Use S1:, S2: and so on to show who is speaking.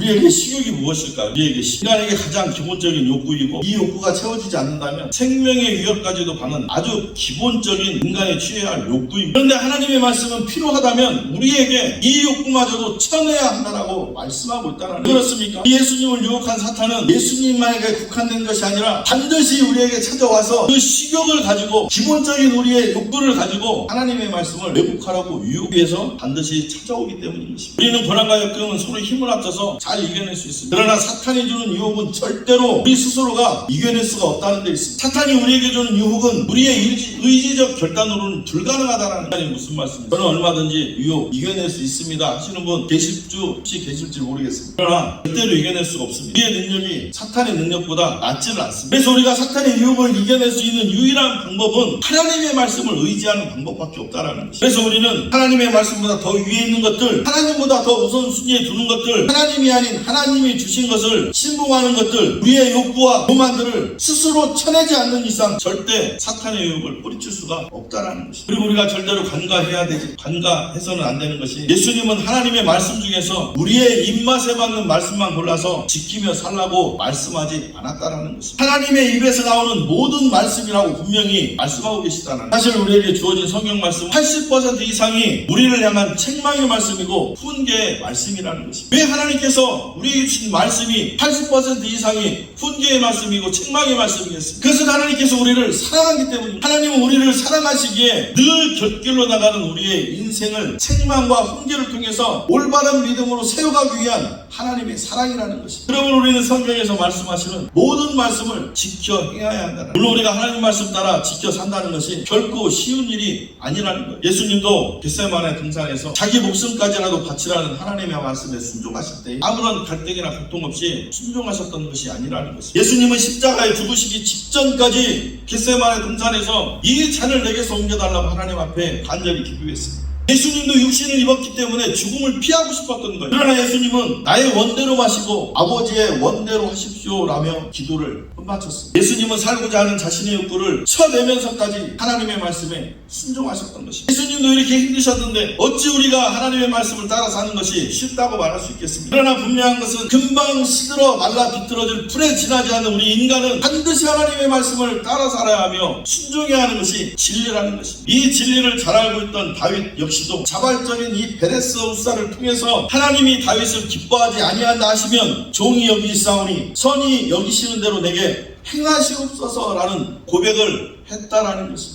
S1: 우리에게 식욕이 무엇일까요? 우리에게 인간에게 가장 기본적인 욕구이고 이 욕구가 채워지지 않는다면 생명의 위협까지도 가는 아주 기본적인 인간이 취해야 할 욕구입니다. 그런데 하나님의 말씀은 필요하다면 우리에게 이 욕구마저도 쳐내야 한다라고 말씀하고 있다는 거예요. 그렇습니까? 예수님을 유혹한 사탄은 예수님만에게 국한된 것이 아니라 반드시 우리에게 찾아와서 그 식욕을 가지고 기본적인 우리의 욕구를 가지고 하나님의 말씀을 왜곡하라고 유혹해서 반드시 찾아오기 때문인 것입니다. 우리는 고난과 역경은 서로 힘을 합쳐서 잘 이겨낼 수 있습니다. 그러나 사탄이 주는 유혹은 절대로 우리 스스로가 이겨낼 수가 없다는 데 있습니다. 사탄이 우리에게 주는 유혹은 우리의 의지적 결단으로는 불가능하다는 게 무슨 말씀입니까? 저는 얼마든지 유혹 이겨낼 수 있습니다 하시는 분 혹시 계실지 모르겠습니다. 그러나 절대로 이겨낼 수가 없습니다. 우리의 능력이 사탄의 능력보다 낫지는 않습니다. 그래서 우리가 사탄의 유혹을 이겨낼 수 있는 유일한 방법은 하나님의 말씀을 의지하는 방법밖에 없다는 것입니다. 그래서 우리는 하나님의 말씀보다 더 위에 있는 것들, 하나님보다 더 우선순위에 두는 것들, 하나님이 아닌 하나님이 주신 것을 신봉하는 것들, 우리의 욕구와 교만들을 스스로 쳐내지 않는 이상 절대 사탄의 유혹을 뿌리칠 수가 없다는 것입니다. 그리고 우리가 절대로 간과해서는 안 되는 것이, 예수님은 하나님의 말씀 중에서 우리의 입맛에 맞는 말씀만 골라서 지키며 살라고 말씀하지 않았다는 것입니다. 하나님의 입에서 나오는 모든 말씀이라고 분명히 말씀하고 계시다는, 사실 우리에게 주어진 성경 말씀 80% 이상이 우리를 향한 책망의 말씀이고 훈계의 말씀이라는 것입니다. 왜 하나님께서 우리에게 주신 말씀이 80% 이상이 훈계의 말씀이고 책망의 말씀이겠습니까? 그것은 하나님께서 우리를 사랑하기 때문입니다. 하나님은 우리를 사랑하시기에 늘 곁길로 나가는 우리의 인생을 책망과 훈계를 통해서 올바른 믿음으로 세워가기 위한 하나님의 사랑이라는 것입니다. 그러면 우리는 성경에서 말씀하시는 모든 말씀을 지켜 행해야 한다는, 물론 우리가 하나님 말씀 따라 지켜 산다는 것이 결코 쉬운 일이 아니라는 거예요. 예수님도 겟세마네 등산에서 자기 목숨까지라도 바치라는 하나님의 말씀에 순종하실 때 아무런 갈등이나 고통 없이 순종하셨던 것이 아니라는 것입니다. 예수님은 십자가에 죽으시기 직전까지 겟세마네 등산에서 이 잔을 내게서 옮겨달라고 하나님 앞에 간절히 기도했습니다. 예수님도 육신을 입었기 때문에 죽음을 피하고 싶었던 거예요. 그러나 예수님은 나의 원대로 마시고 아버지의 원대로 하십시오라며 기도를 끝마쳤습니다. 예수님은 살고자 하는 자신의 욕구를 쳐내면서까지 하나님의 말씀에 순종하셨던 것입니다. 예수님도 이렇게 힘드셨는데 어찌 우리가 하나님의 말씀을 따라 사는 것이 쉽다고 말할 수 있겠습니까? 그러나 분명한 것은 금방 시들어 말라 비틀어질 풀에 지나지 않는 우리 인간은 반드시 하나님의 말씀을 따라 살아야 하며 순종해야 하는 것이 진리라는 것입니다. 이 진리를 잘 알고 있던 다윗 역시도 자발적인 이 베레스 후사를 통해서 하나님이 다윗을 기뻐하지 아니한다 하시면 종이 여기시사오니 선이 여기시는 대로 내게 행하시옵소서라는 고백을 했다라는 것입니다.